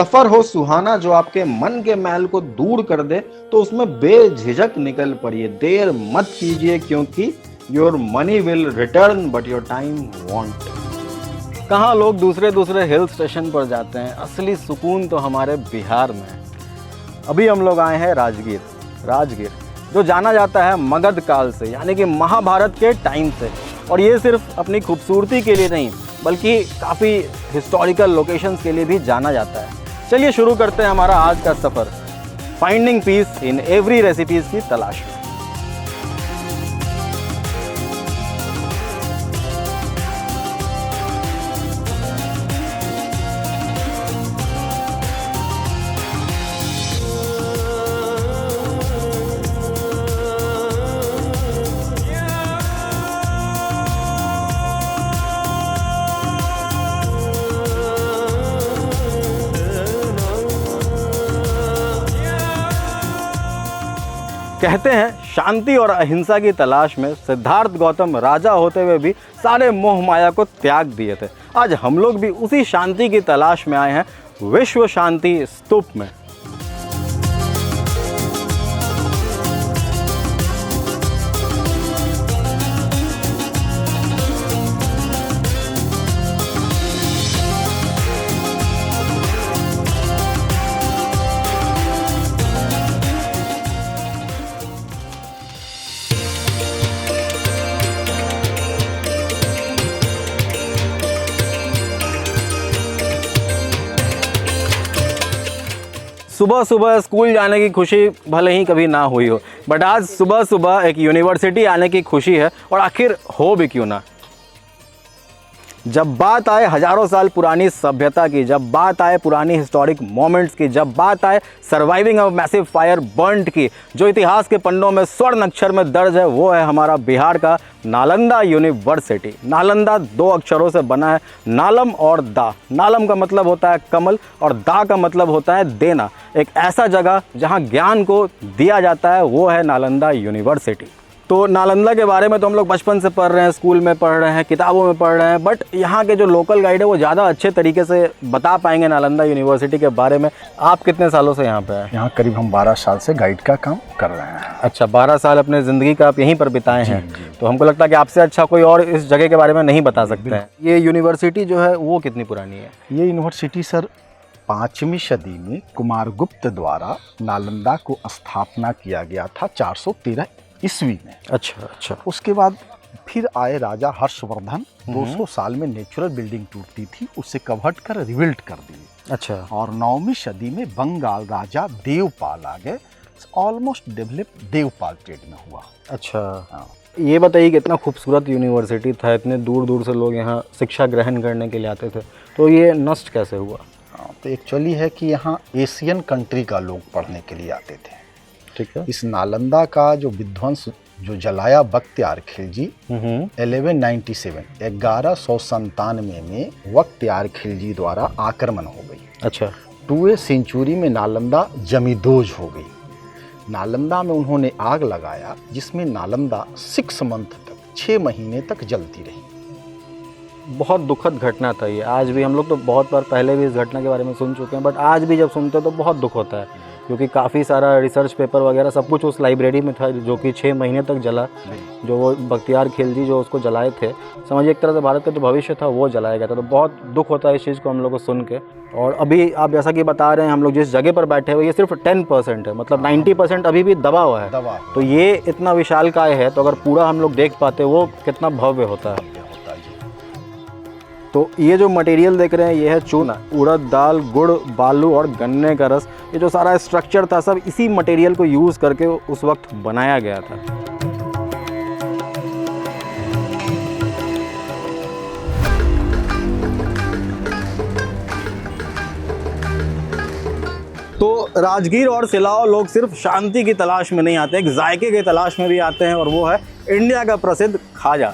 सफर हो सुहाना जो आपके मन के मैल को दूर कर दे, तो उसमें बेझिझक निकल पड़िए। देर मत कीजिए, क्योंकि your money will return but your time want. कहाँ लोग दूसरे दूसरे हिल स्टेशन पर जाते हैं, असली सुकून तो हमारे बिहार में है। अभी हम लोग आए हैं राजगीर, जो जाना जाता है मगध काल से, यानी कि महाभारत के टाइम से। और ये सिर्फ अपनी खूबसूरती के लिए नहीं, बल्कि काफ़ी हिस्टोरिकल लोकेशंस के लिए भी जाना जाता है। चलिए शुरू करते हैं हमारा आज का सफ़र, finding peace in every recipes की तलाश में। कहते हैं शांति और अहिंसा की तलाश में सिद्धार्थ गौतम राजा होते हुए भी सारे मोह माया को त्याग दिए थे। आज हम लोग भी उसी शांति की तलाश में आए हैं, विश्व शांति स्तूप में। सुबह सुबह स्कूल जाने की खुशी भले ही कभी ना हुई हो, बट आज सुबह सुबह एक यूनिवर्सिटी आने की खुशी है। और आखिर हो भी क्यों ना। जब बात आए हजारों साल पुरानी सभ्यता की, जब बात आए पुरानी हिस्टोरिक मोमेंट्स की, जब बात आए surviving a massive fire burned की, जो इतिहास के पन्नों में स्वर्ण अक्षर में दर्ज है, वो है हमारा बिहार का नालंदा यूनिवर्सिटी। नालंदा दो अक्षरों से बना है, नालम और दा। नालम का मतलब होता है कमल और दा का मतलब होता है देना। एक ऐसा जगह जहाँ ज्ञान को दिया जाता है, वो है नालंदा यूनिवर्सिटी। तो नालंदा के बारे में तो हम लोग बचपन से पढ़ रहे हैं, स्कूल में पढ़ रहे हैं, किताबों में पढ़ रहे हैं, बट यहाँ के जो लोकल गाइड है वो ज़्यादा अच्छे तरीके से बता पाएंगे नालंदा यूनिवर्सिटी के बारे में। आप कितने सालों से यहाँ पे हैं? यहाँ करीब हम 12 साल से गाइड का काम कर रहे हैं। अच्छा, 12 साल अपने ज़िंदगी का आप यहीं पर बिताए हैं। तो हमको लगता है कि आपसे अच्छा कोई और इस जगह के बारे में नहीं बता सकते हैं। ये यूनिवर्सिटी जो है वो कितनी पुरानी है? ये यूनिवर्सिटी सर 5वीं सदी में कुमारगुप्त द्वारा नालंदा को स्थापना किया गया था 413 ईस्वी में। अच्छा। उसके बाद फिर आए राजा हर्षवर्धन, 200 साल में नेचुरल बिल्डिंग टूटती थी, उसे कन्वर्ट कर रिबिल्ड कर दी। अच्छा। और 9वीं सदी में बंगाल राजा देवपाल आ गए, ऑलमोस्ट डेवलप देवपाल ट्रेड में हुआ। अच्छा हाँ। ये बताइए कि इतना खूबसूरत यूनिवर्सिटी था, इतने दूर दूर से लोग यहाँ शिक्षा ग्रहण करने के लिए आते थे, तो ये नष्ट कैसे हुआ? तो एक्चुअली है कि यहाँ एशियन कंट्री का लोग पढ़ने के लिए आते थे। ठीक है। इस नालंदा का जो विध्वंस जो जलाया बख्तियार खिलजी 1197 में बख्तियार खिलजी द्वारा आक्रमण हो गई। अच्छा। 2वीं सेंचुरी में नालंदा जमींदोज हो गई। नालंदा में उन्होंने आग लगाया, जिसमें नालंदा 6 मंथ तक 6 महीने तक जलती रही। बहुत दुखद घटना था ये। आज भी हम लोग तो बहुत बार पहले भी इस घटना के बारे में सुन चुके हैं, बट आज भी जब सुनते हैं तो बहुत दुख होता है, क्योंकि काफ़ी सारा रिसर्च पेपर वगैरह सब कुछ उस लाइब्रेरी में था, जो कि 6 महीने तक जला। जो वो बख्तियार खिलजी जो उसको जलाए थे, समझिए एक तरह से भारत का जो भविष्य था वो जलाया गया था। तो बहुत दुख होता है इस चीज़ को हम लोग को सुन के। और अभी आप जैसा कि बता रहे हैं, हम लोग जिस जगह पर बैठे हुए ये सिर्फ 10% है, मतलब 90% अभी भी दबा हुआ है। तो ये इतना विशालकाय है, तो अगर पूरा हम लोग देख पाते वो कितना भव्य होता है। तो ये जो मटेरियल देख रहे हैं ये है चूना, उड़द दाल, गुड़, बालू और गन्ने का रस। ये जो सारा स्ट्रक्चर था सब इसी मटेरियल को यूज़ करके उस वक्त बनाया गया था। तो राजगीर और सिलाओ लोग सिर्फ शांति की तलाश में नहीं आते, एक जायके की तलाश में भी आते हैं, और वो है इंडिया का प्रसिद्ध खाजा।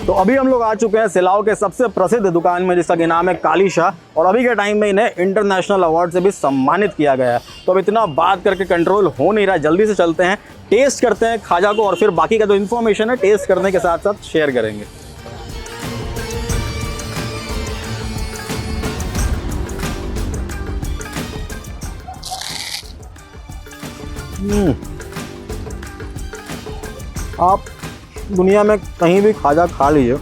तो अभी हम लोग आ चुके हैं सिलाओ के सबसे प्रसिद्ध दुकान में, जिसका कि नाम है काली शाह, और अभी के टाइम में इन्हें इंटरनेशनल अवार्ड से भी सम्मानित किया गया है। तो अब इतना बात करके कंट्रोल हो नहीं रहा, जल्दी से चलते हैं टेस्ट करते हैं खाजा को और फिर बाकी का जो इन्फॉर्मेशन है टेस्ट करने के साथ साथ शेयर करेंगे। आप दुनिया में कहीं भी खाजा खा लीजिए,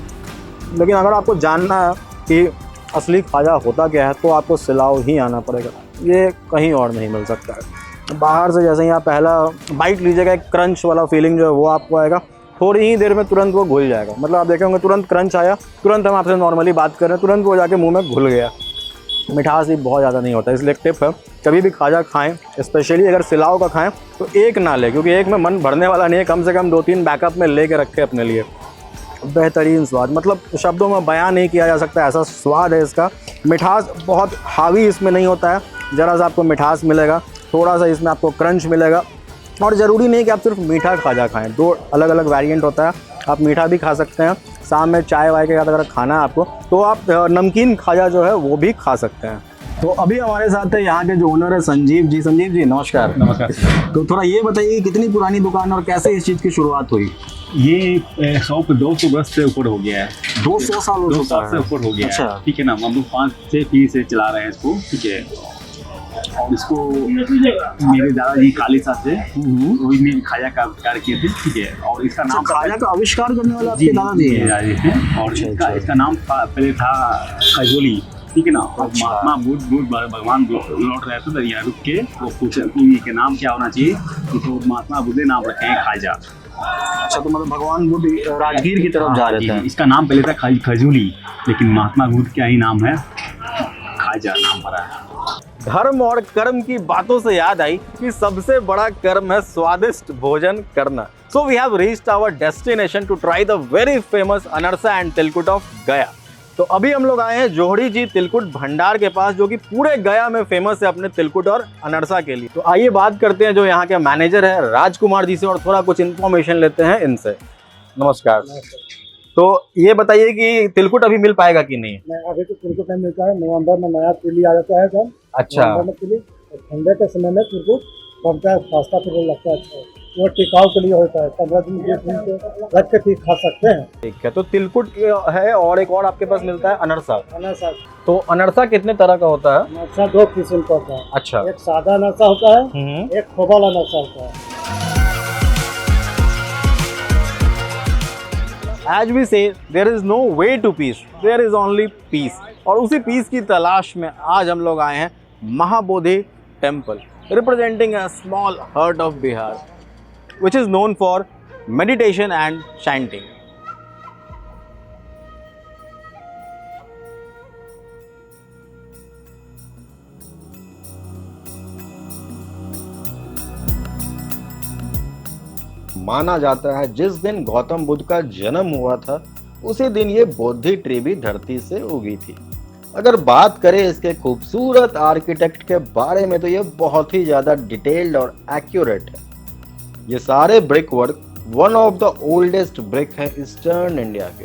लेकिन अगर आपको जानना है कि असली खाजा होता क्या है तो आपको सिलाओ ही आना पड़ेगा। ये कहीं और नहीं मिल सकता है। बाहर से जैसे ही आप पहला बाइट लीजिएगा, एक क्रंच वाला फीलिंग जो है वो आपको आएगा, थोड़ी ही देर में तुरंत वो घुल जाएगा। मतलब आप देखेंगे तुरंत क्रंच आया, तुरंत हम आपसे नॉर्मली बात कर रहे हैं, तुरंत वो जाके मुंह में घुल गया। मिठास भी बहुत ज़्यादा नहीं होता, इसलिए एक टिप है, कभी भी खाजा खाएं, स्पेशली अगर सिलाओ का खाएं तो एक ना लें, क्योंकि एक में मन भरने वाला नहीं है। कम से कम 2-3 बैकअप में ले के रखें अपने लिए। बेहतरीन स्वाद, मतलब शब्दों में बयान नहीं किया जा सकता, ऐसा स्वाद है इसका। मिठास बहुत हावी इसमें नहीं होता है, ज़रा सा आपको मिठास मिलेगा, थोड़ा सा इसमें आपको क्रंच मिलेगा। और ज़रूरी नहीं कि आप सिर्फ मीठा खाजा खाएं, 2 अलग अलग वेरिएंट होता है। आप मीठा भी खा सकते हैं, शाम में चाय वाय के साथ अगर खाना है आपको तो आप नमकीन खाजा जो है वो भी खा सकते हैं। तो अभी हमारे साथ है यहाँ के जो ओनर है संजीव जी। संजीव जी नमस्कार। नमस्कार। तो थोड़ा ये बताइए कितनी पुरानी दुकान और कैसे इस चीज़ की शुरुआत हुई? ये शॉप 200 वर्ष से ऊपर हो गया है। 200 साल हो 200 चुका साल से है। ऊपर हो गया अच्छा। है, ठीक है ना। हम लोग 5-6 पीढ़ी से चला रहे हैं इसको, ठीक है। और इसको मेरे दादाजी काली साहब से वही ने खाजा का आविष्कार किए थे, ठीक है। और इसका नाम खाजा का आविष्कार करने वाला आपके जी दादाजी हैं? दादाजी थे। और इसका नाम पहले था खजोली, ठीक है ना। और महात्मा बुद्ध भगवान लौट रहे थे तो यहाँ रुक के वो पूछे कि नाम क्या होना चाहिए, तो महात्मा बुद्ध ने नाम रखे हैं खाजा। अच्छा, तो मतलब भगवान बुद्ध राजगीर की तरफ जा रहे थे। इसका नाम पहले था खजूली, लेकिन महात्मा बुद्ध का ही नाम है, खाजा नाम पड़ा है। धर्म और कर्म की बातों से याद आई कि सबसे बड़ा कर्म है स्वादिष्ट भोजन करना। So we have reached our destination to try the very famous anarsa and tilkut of Gaya. तो अभी हम लोग आए हैं जोहड़ी जी तिलकुट भंडार के पास, जो कि पूरे गया में फेमस है अपने तिलकुट और अनरसा के लिए। तो आइए बात करते हैं जो यहाँ के मैनेजर है राजकुमार जी से और थोड़ा कुछ इन्फॉर्मेशन लेते हैं इनसे। नमस्कार। तो ये बताइए कि तिलकुट अभी मिल पाएगा कि नहीं? अभी तो तिलकुट नहीं मिलता है। नवंबर में नया तिली आ जाता है सर। अच्छा। नवंबर में तिली, ठंडे के समय में तिलकुट बनता है, सस्ता तिल लगता है। अच्छा, वो टिकाऊ के लिए होता है, 15 दिन 20 दिन के रख के ठीक खा सकते हैं। ठीक है, तो तिलकुट है और एक और आपके पास मिलता है अनरसा। अनरसा, तो अनरसा कितने तरह का होता है? अनरसा 2 किस्म का होता है। अच्छा। एक सादा अनरसा होता है, एक खोबल अनरसा होता है। As we say, there is no way to peace, there is only peace। और उसी पीस की तलाश में आज हम लोग आए हैं Mahabodhi temple, representing a small hut of Bihar, which is known for meditation and chanting। माना जाता है जिस दिन गौतम बुद्ध का जन्म हुआ था उसी दिन ये बोधि ट्री भी धरती से उगी थी। अगर बात करें इसके खूबसूरत आर्किटेक्ट के बारे में तो ये बहुत ही ज़्यादा डिटेल्ड और एक्यूरेट है। ये सारे brick work one of the oldest brick है ईस्टर्न इंडिया के।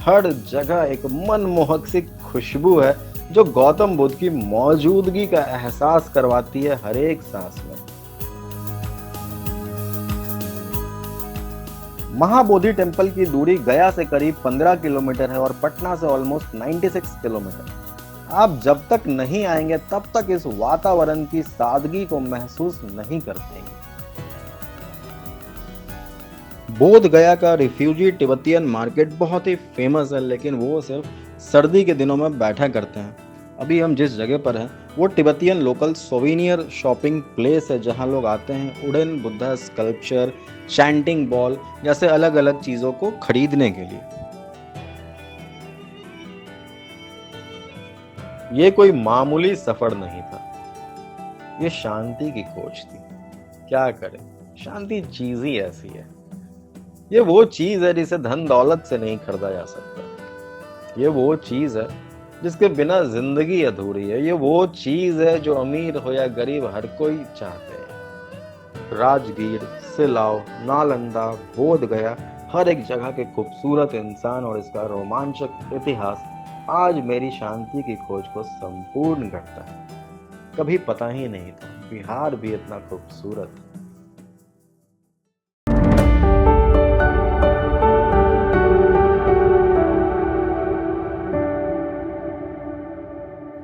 हर जगह एक मनमोहक सी खुशबू है जो गौतम बुद्ध की मौजूदगी का एहसास करवाती है हर एक सांस में। महाबोधि टेम्पल की दूरी गया से करीब 15 किलोमीटर है और पटना से ऑलमोस्ट 96 किलोमीटर। आप जब तक नहीं आएंगे तब तक इस वातावरण की सादगी को महसूस नहीं कर पाएंगे। बोध गया का रिफ्यूजी तिब्बतियन मार्केट बहुत ही फेमस है, लेकिन वो सिर्फ सर्दी के दिनों में बैठा करते हैं। अभी हम जिस जगह पर हैं वो Tibetan local souvenir shopping place है, जहां लोग आते हैं wooden Buddha sculpture, chanting ball जैसे अलग अलग चीजों को खरीदने के लिए। ये कोई मामूली सफर नहीं था, ये शांति की खोज थी। क्या करें, शांति चीज ही ऐसी है। ये वो चीज है जिसे धन दौलत से नहीं खरीदा जा सकता। ये वो चीज है जिसके बिना जिंदगी अधूरी है। ये वो चीज है जो अमीर हो या गरीब हर कोई चाहते हैं। राजगीर, सिलाव, नालंदा, बोध गया, हर एक जगह के खूबसूरत इंसान और इसका रोमांचक इतिहास आज मेरी शांति की खोज को संपूर्ण करता है। कभी पता ही नहीं था बिहार भी इतना खूबसूरत है।